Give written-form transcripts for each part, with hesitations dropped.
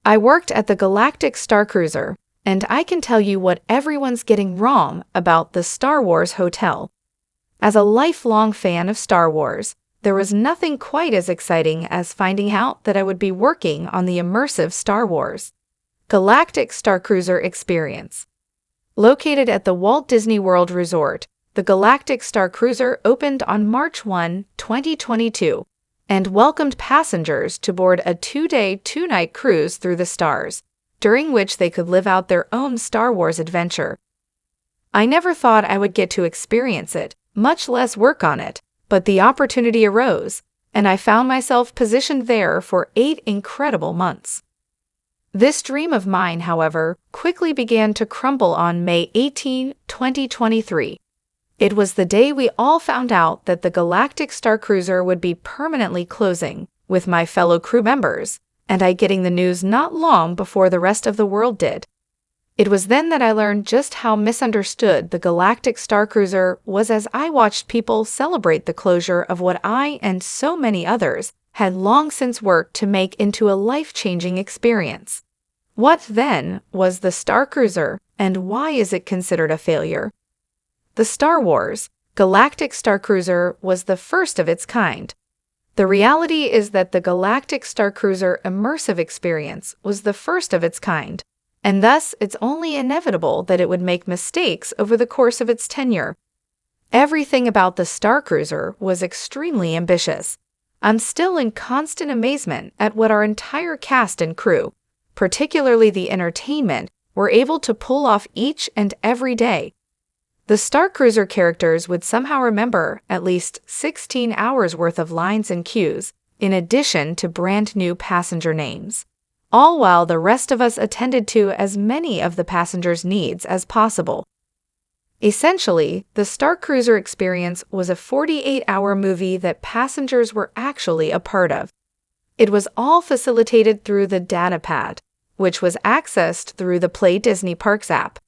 I worked at the Galactic Starcruiser, and I can tell you what everyone's getting wrong about the Star Wars Hotel. As a lifelong fan of Star Wars, there was nothing quite as exciting as finding out that I would be working on the immersive Star Wars Galactic Starcruiser experience. Located at the Walt Disney World Resort, the Galactic Starcruiser opened on March 1, 2022, and welcomed passengers to board a 2-day, 2-night cruise through the stars, during which they could live out their own Star Wars adventure. I never thought I would get to experience it, much less work on it, but the opportunity arose, and I found myself positioned there for 8 incredible months. This dream of mine, however, quickly began to crumble on May 18, 2023. It was the day we all found out that the Galactic Starcruiser would be permanently closing, with my fellow crew members, and I getting the news not long before the rest of the world did. It was then that I learned just how misunderstood the Galactic Starcruiser was as I watched people celebrate the closure of what I and so many others had long since worked to make into a life-changing experience. What, then, was the Starcruiser, and why is it considered a failure? The Star Wars Galactic Starcruiser was the first of its kind. The reality is that the Galactic Starcruiser immersive experience was the first of its kind, and thus it's only inevitable that it would make mistakes over the course of its tenure. Everything about the Starcruiser was extremely ambitious. I'm still in constant amazement at what our entire cast and crew, particularly the entertainment, were able to pull off each and every day. The Starcruiser characters would somehow remember at least 16 hours worth of lines and cues, in addition to brand new passenger names, all while the rest of us attended to as many of the passengers' needs as possible. Essentially, the Starcruiser experience was a 48-hour movie that passengers were actually a part of. It was all facilitated through the datapad, which was accessed through the Play Disney Parks app.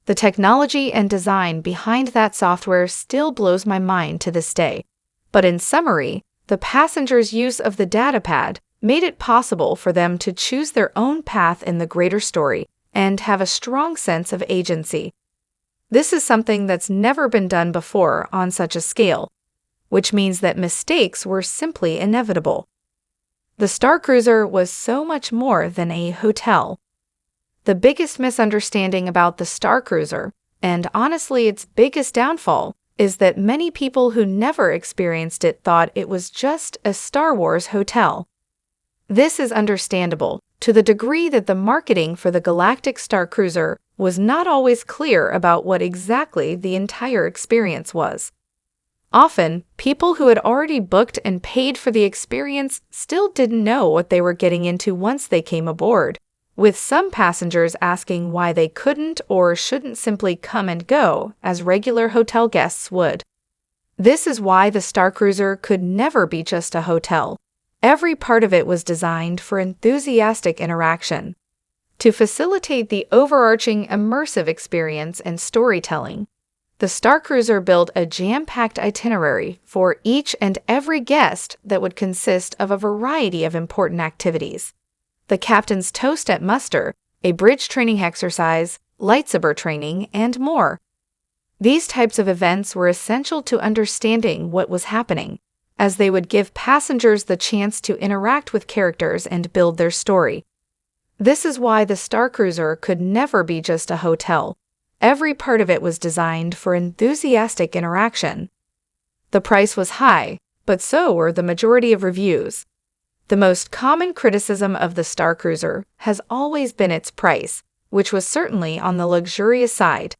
The technology and design behind that software still blows my mind to this day. But in summary, the passengers' use of the datapad made it possible for them to choose their own path in the greater story and have a strong sense of agency. This is something that's never been done before on such a scale, which means that mistakes were simply inevitable. The Starcruiser was so much more than a hotel. The biggest misunderstanding about the Starcruiser, and honestly its biggest downfall, is that many people who never experienced it thought it was just a Star Wars hotel. This is understandable, to the degree that the marketing for the Galactic Starcruiser was not always clear about what exactly the entire experience was. Often, people who had already booked and paid for the experience still didn't know what they were getting into once they came aboard, with some passengers asking why they couldn't or shouldn't simply come and go as regular hotel guests would. This is why the Starcruiser could never be just a hotel. Every part of it was designed for enthusiastic interaction. To facilitate the overarching immersive experience and storytelling, the Starcruiser built a jam-packed itinerary for each and every guest that would consist of a variety of important activities. The captain's toast at muster, a bridge training exercise, lightsaber training, and more. These types of events were essential to understanding what was happening, as they would give passengers the chance to interact with characters and build their story. This is why the Starcruiser could never be just a hotel. Every part of it was designed for enthusiastic interaction. The price was high, but so were the majority of reviews. The most common criticism of the Starcruiser has always been its price, which was certainly on the luxurious side.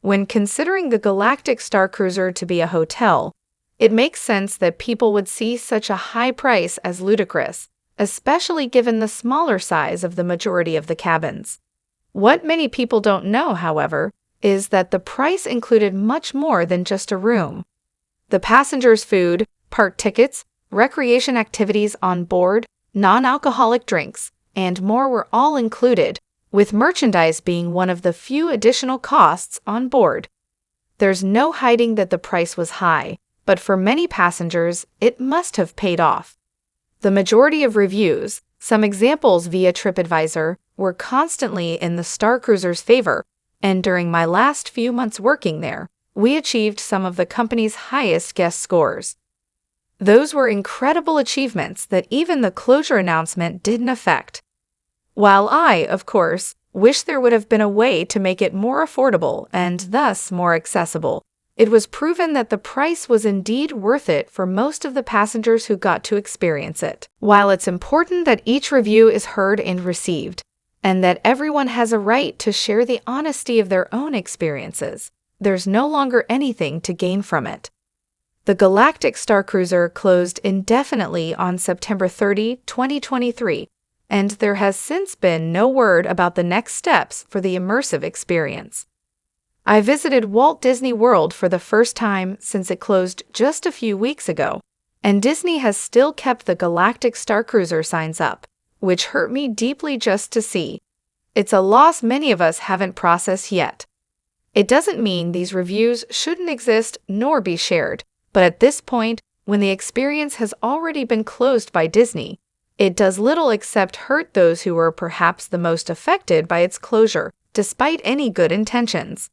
When considering the Galactic Starcruiser to be a hotel, it makes sense that people would see such a high price as ludicrous, especially given the smaller size of the majority of the cabins. What many people don't know, however, is that the price included much more than just a room. The passengers' food, park tickets, recreation activities on board, non-alcoholic drinks, and more were all included, with merchandise being one of the few additional costs on board. There's no hiding that the price was high, but for many passengers, it must have paid off. The majority of reviews, Some examples via TripAdvisor were constantly in the Starcruiser's favor, and during my last few months working there, we achieved some of the company's highest guest scores. Those were incredible achievements that even the closure announcement didn't affect. While I, of course, wish there would have been a way to make it more affordable and thus more accessible, it was proven that the price was indeed worth it for most of the passengers who got to experience it. While it's important that each review is heard and received, and that everyone has a right to share the honesty of their own experiences, there's no longer anything to gain from it. The Galactic Starcruiser closed indefinitely on September 30, 2023, and there has since been no word about the next steps for the immersive experience. I visited Walt Disney World for the first time since it closed just a few weeks ago, and Disney has still kept the Galactic Starcruiser signs up, which hurt me deeply just to see. It's a loss many of us haven't processed yet. It doesn't mean these reviews shouldn't exist nor be shared, but at this point, when the experience has already been closed by Disney, it does little except hurt those who were perhaps the most affected by its closure, despite any good intentions.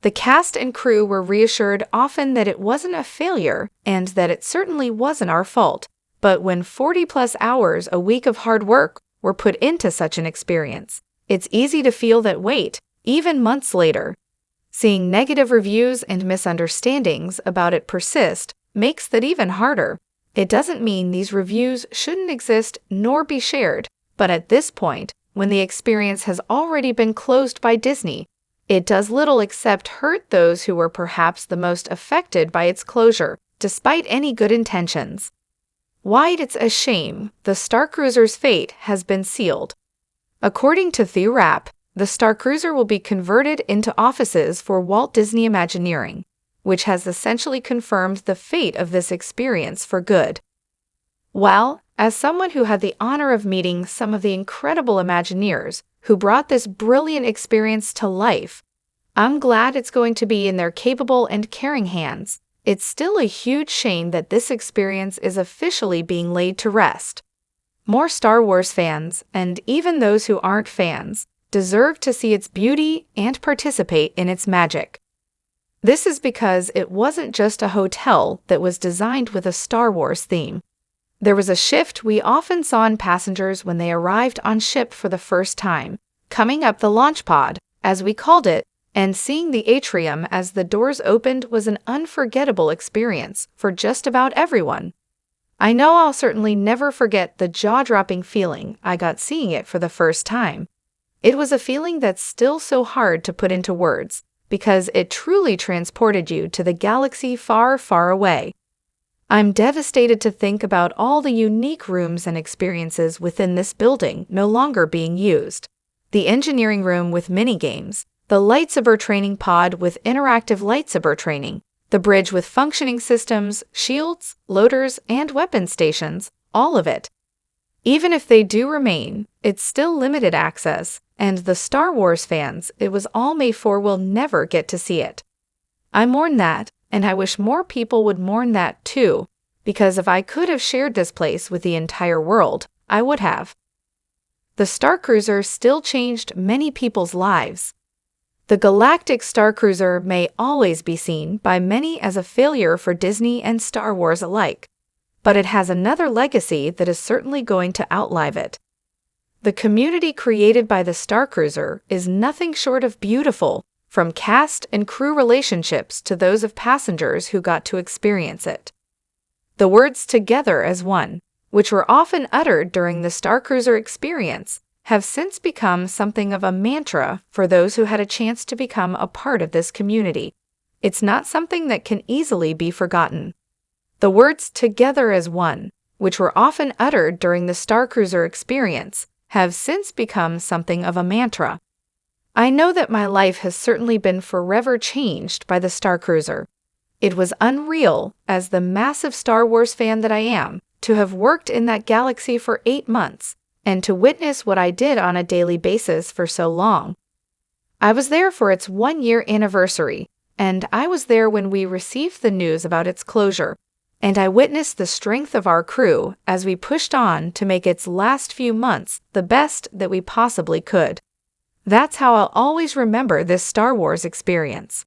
The cast and crew were reassured often that it wasn't a failure and that it certainly wasn't our fault, but when 40+ hours a week of hard work were put into such an experience, it's easy to feel that weight, even months later. Seeing negative reviews and misunderstandings about it persist makes that even harder. It doesn't mean these reviews shouldn't exist nor be shared, but at this point, when the experience has already been closed by Disney, it does little except hurt those who were perhaps the most affected by its closure, despite any good intentions. Wide, it's a shame the Starcruiser's fate has been sealed. According to The Wrap, the Starcruiser will be converted into offices for Walt Disney Imagineering, which has essentially confirmed the fate of this experience for good. Well, as someone who had the honor of meeting some of the incredible Imagineers who brought this brilliant experience to life, I'm glad it's going to be in their capable and caring hands. It's still a huge shame that this experience is officially being laid to rest. More Star Wars fans, and even those who aren't fans, deserve to see its beauty and participate in its magic. This is because it wasn't just a hotel that was designed with a Star Wars theme. There was a shift we often saw in passengers when they arrived on ship for the first time, coming up the launch pod, as we called it, and seeing the atrium as the doors opened was an unforgettable experience for just about everyone. I know I'll certainly never forget the jaw-dropping feeling I got seeing it for the first time. It was a feeling that's still so hard to put into words, because it truly transported you to the galaxy far, far away. I'm devastated to think about all the unique rooms and experiences within this building no longer being used. The engineering room with mini-games, the lightsaber training pod with interactive lightsaber training, the bridge with functioning systems, shields, loaders, and weapon stations, all of it. Even if they do remain, it's still limited access, and the Star Wars fans it was all made for will never get to see it. I mourn that, and I wish more people would mourn that too, because if I could have shared this place with the entire world, I would have. The Starcruiser still changed many people's lives. The Galactic Starcruiser may always be seen by many as a failure for Disney and Star Wars alike, but it has another legacy that is certainly going to outlive it. The community created by the Starcruiser is nothing short of beautiful, from cast and crew relationships to those of passengers who got to experience it. The words "together as one," which were often uttered during the Starcruiser experience, have since become something of a mantra for those who had a chance to become a part of this community. It's not something that can easily be forgotten. The words "together as one," which were often uttered during the Starcruiser experience, have since become something of a mantra. I know that my life has certainly been forever changed by the Starcruiser. It was unreal, as the massive Star Wars fan that I am, to have worked in that galaxy for 8 months, and to witness what I did on a daily basis for so long. I was there for its 1-year anniversary, and I was there when we received the news about its closure. And I witnessed the strength of our crew as we pushed on to make its last few months the best that we possibly could. That's how I'll always remember this Star Wars experience.